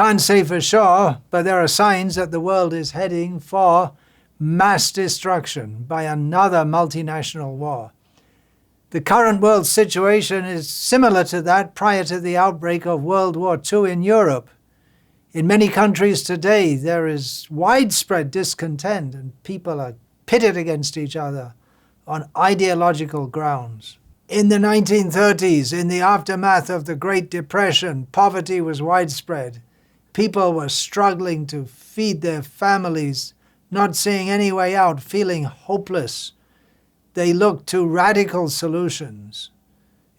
Can't say for sure, but there are signs that the world is heading for mass destruction by another multinational war. The current world situation is similar to that prior to the outbreak of World War II in Europe. In many countries today, there is widespread discontent and people are pitted against each other on ideological grounds. In the 1930s, in the aftermath of the Great Depression, poverty was widespread. People were struggling to feed their families, not seeing any way out, feeling hopeless. They looked to radical solutions,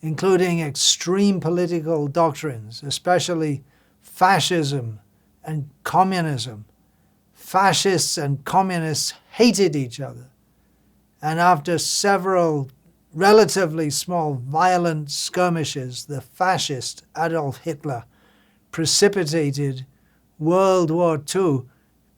including extreme political doctrines, especially fascism and communism. Fascists and communists hated each other. And after several relatively small violent skirmishes, the fascist Adolf Hitler precipitated World War II.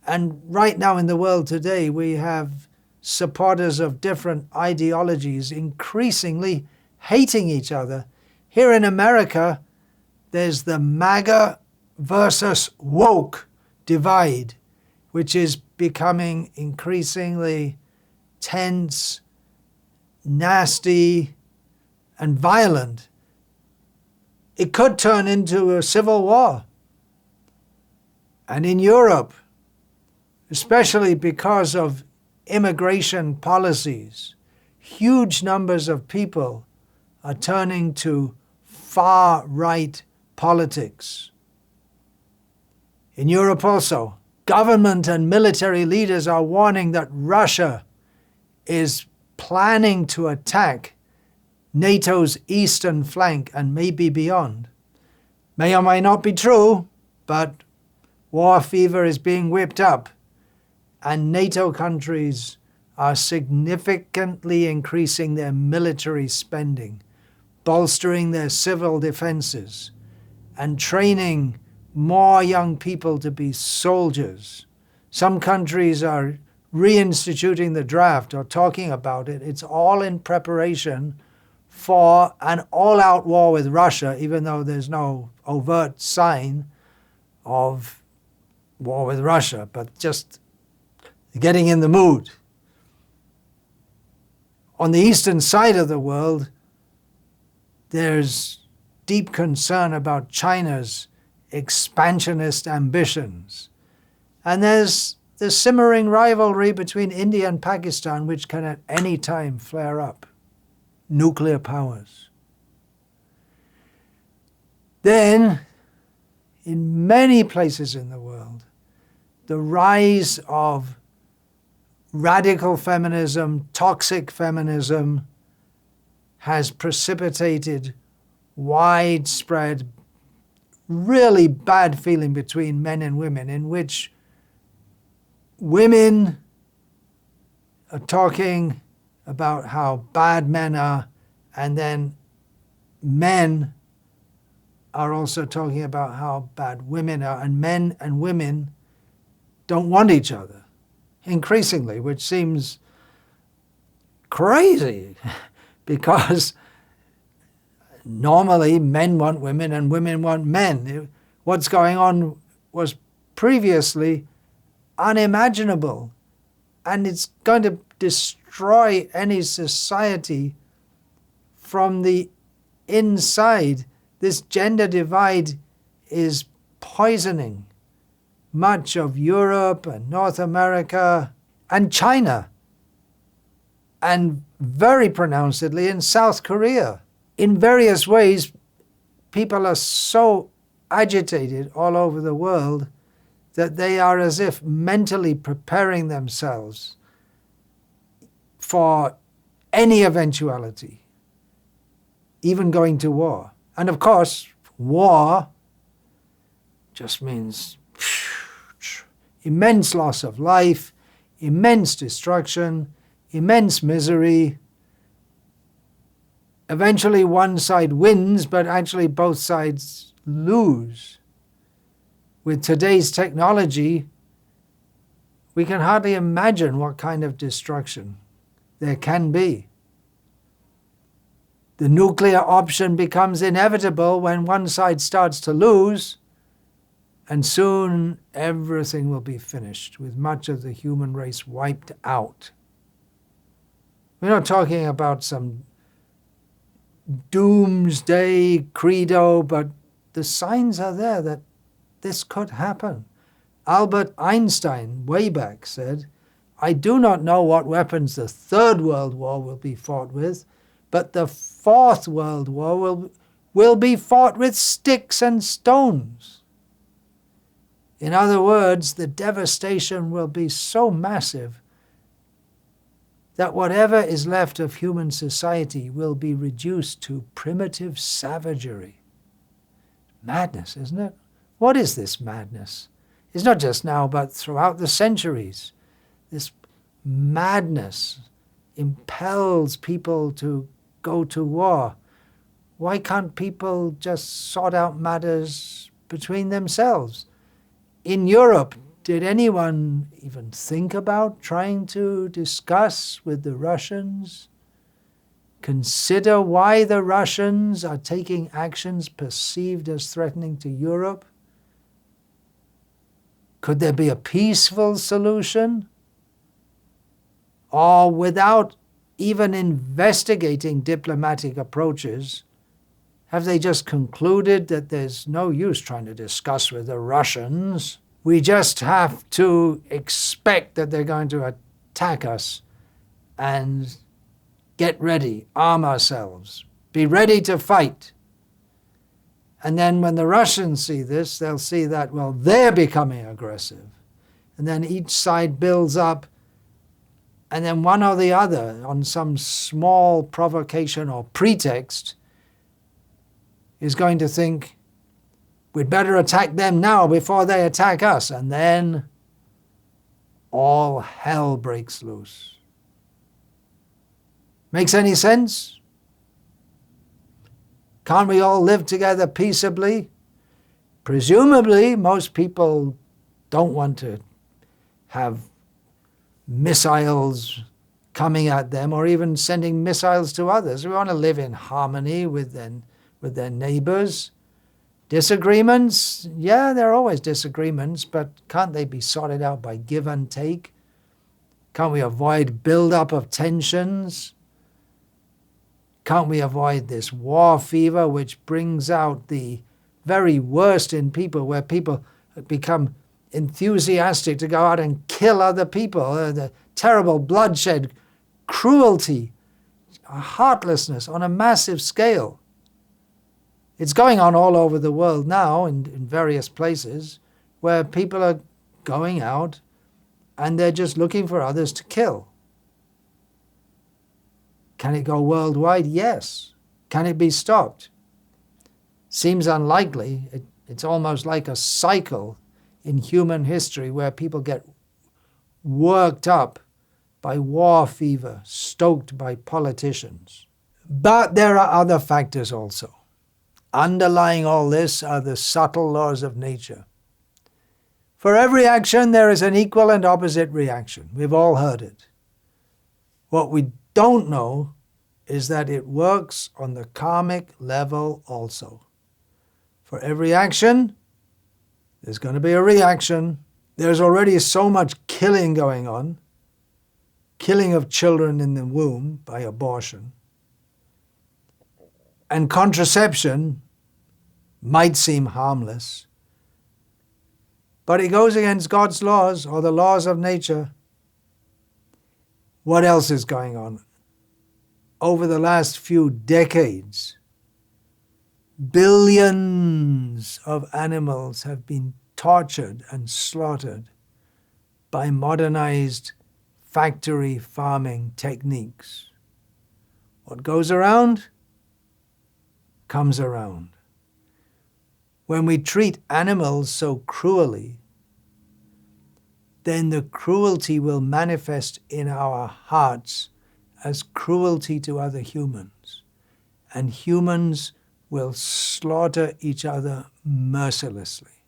And right now in the world today, we have supporters of different ideologies increasingly hating each other. Here in America, there's the MAGA versus woke divide, which is becoming increasingly tense, nasty, and violent. It could turn into a civil war. And in Europe, especially because of immigration policies, huge numbers of people are turning to far-right politics. In Europe also, government and military leaders are warning that Russia is planning to attack NATO's eastern flank and maybe beyond. May or may not be true, but war fever is being whipped up, and NATO countries are significantly increasing their military spending, bolstering their civil defenses, and training more young people to be soldiers. Some countries are reinstituting the draft or talking about it. It's all in preparation for an all-out war with Russia, even though there's no overt sign of war with Russia, but just getting in the mood. On the eastern side of the world, there's deep concern about China's expansionist ambitions. And there's the simmering rivalry between India and Pakistan, which can at any time flare up. Nuclear powers. Then, in many places in the world, the rise of radical feminism, toxic feminism, has precipitated widespread, really bad feeling between men and women, in which women are talking about how bad men are, and then men are also talking about how bad women are, and men and women don't want each other, increasingly, which seems crazy, because normally men want women and women want men. What's going on was previously unimaginable, and it's going to destroy any society from the inside. This gender divide is poisoning much of Europe and North America and China, and very pronouncedly in South Korea. In various ways, people are so agitated all over the world that they are as if mentally preparing themselves for any eventuality, even going to war. And of course, war just means immense loss of life, immense destruction, immense misery. Eventually one side wins, but actually both sides lose. With today's technology, we can hardly imagine what kind of destruction there can be. The nuclear option becomes inevitable when one side starts to lose, And soon everything will be finished, with much of the human race wiped out. We're not talking about some doomsday credo, but the signs are there that this could happen. Albert Einstein, way back, said, "I do not know what weapons the Third World War will be fought with, but the Fourth World War will be fought with sticks and stones." In other words, the devastation will be so massive that whatever is left of human society will be reduced to primitive savagery. Madness, isn't it? What is this madness? It's not just now, but throughout the centuries. This madness impels people to go to war. Why can't people just sort out matters between themselves? In Europe, did anyone even think about trying to discuss with the Russians? Consider why the Russians are taking actions perceived as threatening to Europe? Could there be a peaceful solution? Or without even investigating diplomatic approaches, have they just concluded that there's no use trying to discuss with the Russians? We just have to expect that they're going to attack us and get ready, arm ourselves, be ready to fight. And then when the Russians see this, they'll see that, well, they're becoming aggressive. And then each side builds up, and then one or the other, on some small provocation or pretext, is going to think, we'd better attack them now before they attack us. And then all hell breaks loose. Makes any sense? Can't we all live together peaceably? Presumably, most people don't want to have missiles coming at them or even sending missiles to others. We want to live in harmony with their neighbors. Disagreements? Yeah, there are always disagreements, but can't they be sorted out by give and take? Can't we avoid build-up of tensions? Can't we avoid this war fever which brings out the very worst in people, where people become enthusiastic to go out and kill other people, the terrible bloodshed, cruelty, heartlessness on a massive scale. It's going on all over the world now in various places where people are going out and they're just looking for others to kill. Can it go worldwide? Yes. Can it be stopped? Seems unlikely. It's almost like a cycle in human history where people get worked up by war fever, stoked by politicians. But there are other factors also. Underlying all this are the subtle laws of nature. For every action, there is an equal and opposite reaction. We've all heard it. What we don't know is that it works on the karmic level also. For every action, there's going to be a reaction. There's already so much killing going on, killing of children in the womb by abortion. And contraception might seem harmless, but it goes against God's laws or the laws of nature. What else is going on? Over the last few decades, billions of animals have been tortured and slaughtered by modernized factory farming techniques. What goes around comes around. When we treat animals so cruelly, then the cruelty will manifest in our hearts as cruelty to other humans, and humans will slaughter each other mercilessly.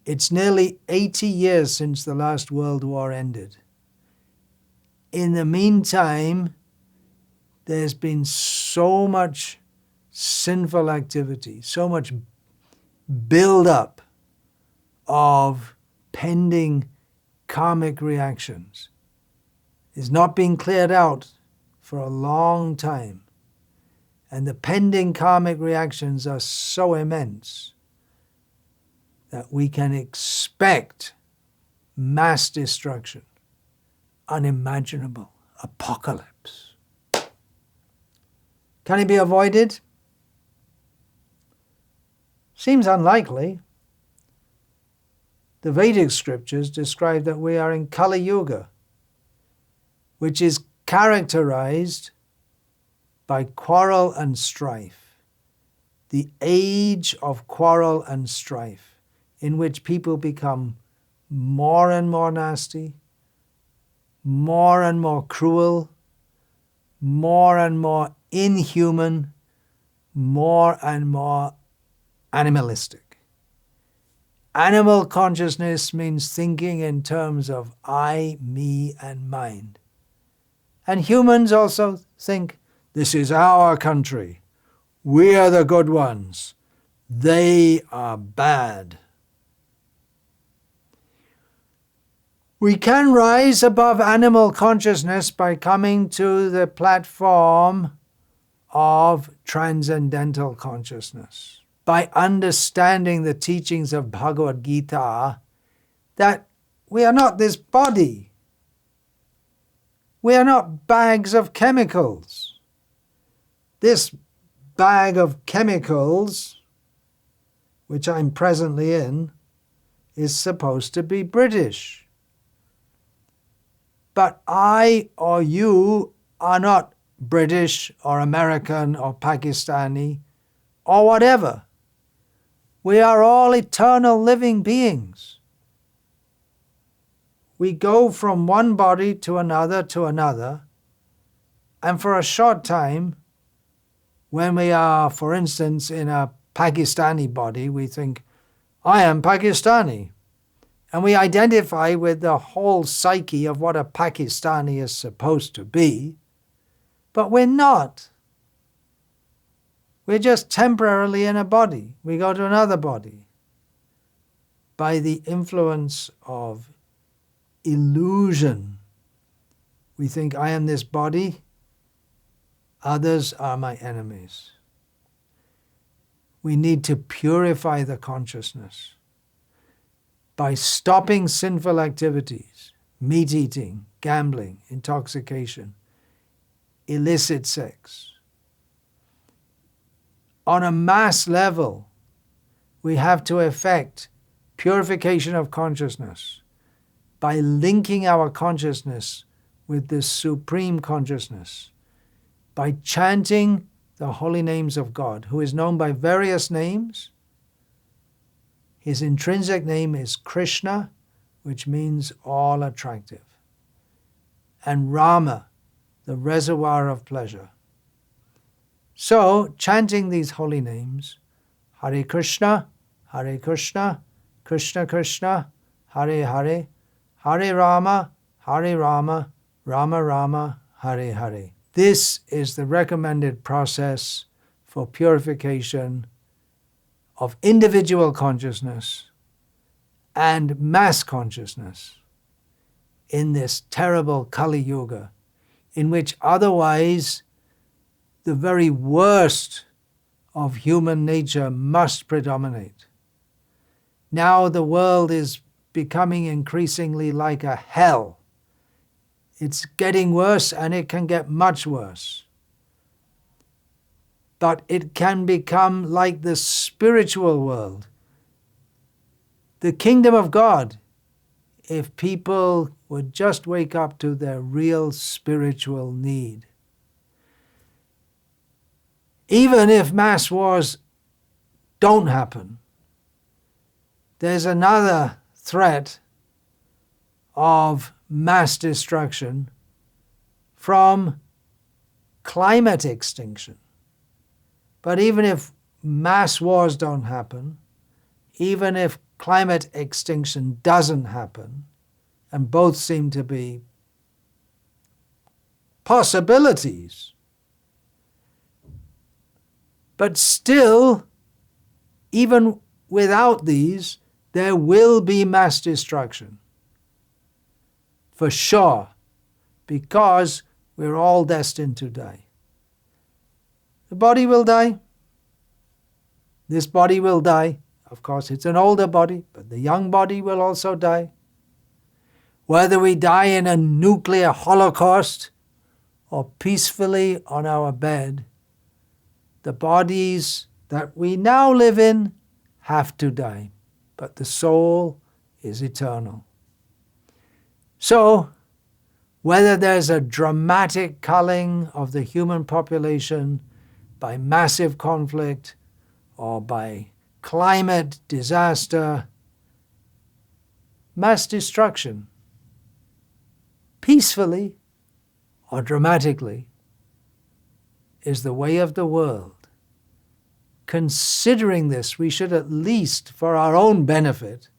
It's nearly 80 years since the last World War ended. In the meantime, there's been so much sinful activity, so much build-up of pending karmic reactions is not being cleared out for a long time. And the pending karmic reactions are so immense that we can expect mass destruction, unimaginable apocalypse. Can it be avoided? Seems unlikely. The Vedic scriptures describe that we are in Kali Yuga, which is characterized by quarrel and strife, the age of quarrel and strife, in which people become more and more nasty, more and more cruel, more and more inhuman, more and more animalistic. Animal consciousness means thinking in terms of I, me, and mind. And humans also think, this is our country. We are the good ones. They are bad. We can rise above animal consciousness by coming to the platform of transcendental consciousness, by understanding the teachings of Bhagavad Gita, that we are not this body. We are not bags of chemicals. This bag of chemicals, which I'm presently in, is supposed to be British. But I or you are not British or American or Pakistani or whatever. We are all eternal living beings. We go from one body to another, and for a short time, when we are, for instance, in a Pakistani body, we think, I am Pakistani. And we identify with the whole psyche of what a Pakistani is supposed to be, but we're not. We're just temporarily in a body. We go to another body. By the influence of illusion, we think, I am this body, others are my enemies. We need to purify the consciousness by stopping sinful activities, meat eating, gambling, intoxication, illicit sex. On a mass level, we have to effect purification of consciousness by linking our consciousness with the supreme consciousness, by chanting the holy names of God, who is known by various names. His intrinsic name is Krishna, which means all attractive, and Rama, the reservoir of pleasure. So, chanting these holy names, Hare Krishna, Krishna Krishna, Hare Hare, Hare Rama, Rama Rama, Hare Hare. This is the recommended process for purification of individual consciousness and mass consciousness in this terrible Kali Yuga, in which otherwise the very worst of human nature must predominate. Now the world is becoming increasingly like a hell. It's getting worse, and it can get much worse. But it can become like the spiritual world, the kingdom of God, if people would just wake up to their real spiritual need. Even if mass wars don't happen, there's another threat of mass destruction from climate extinction. But even if mass wars don't happen, even if climate extinction doesn't happen, and both seem to be possibilities, but still, even without these, there will be mass destruction. For sure, because we're all destined to die. The body will die. This body will die. Of course, it's an older body, but the young body will also die. Whether we die in a nuclear holocaust or peacefully on our bed, the bodies that we now live in have to die, but the soul is eternal. So, whether there's a dramatic culling of the human population by massive conflict or by climate disaster, mass destruction, peacefully or dramatically, is the way of the world. Considering this, we should at least, for our own benefit,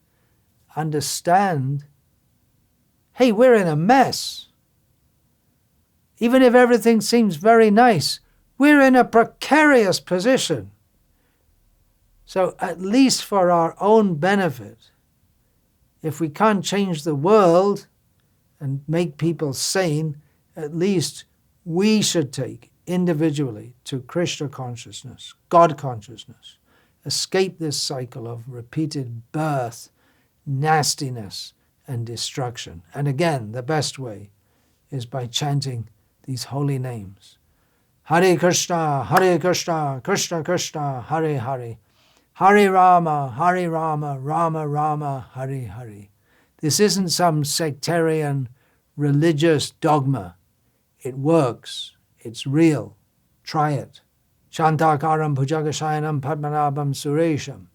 understand, hey, we're in a mess. Even if everything seems very nice, we're in a precarious position. So at least for our own benefit, if we can't change the world and make people sane, at least we should take individually to Krishna consciousness, God consciousness, escape this cycle of repeated birth, nastiness, and destruction. And again, the best way is by chanting these holy names. Hare Krishna, Krishna Krishna, Hare Hare. Hare Rama, Rama Rama, Hare Hare. This isn't some sectarian religious dogma. It works. It's real. Try it. Shantakaram Bhujagashayanam Padmanabham Suresham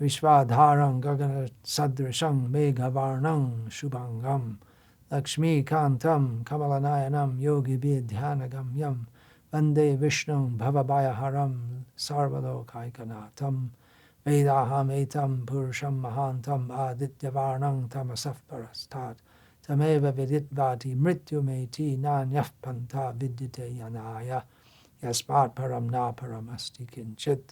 Vishwadharam Gagana Sadrisham Meghavarnam Shubhangam Lakshmi Kantam Kamalanayanam Yogi Vidhyanagam Yam Vande Vishnum Bhavabhayaharam Sarvadokaikanatam Vedaham Etam Purusham Mahantam Adityavarnam Tamasaf Parastat Tameva Viditvati Mrityumeti Nanyaf Panta Vidyate Yanaya Yasmat Param Na Param Asti Kinchit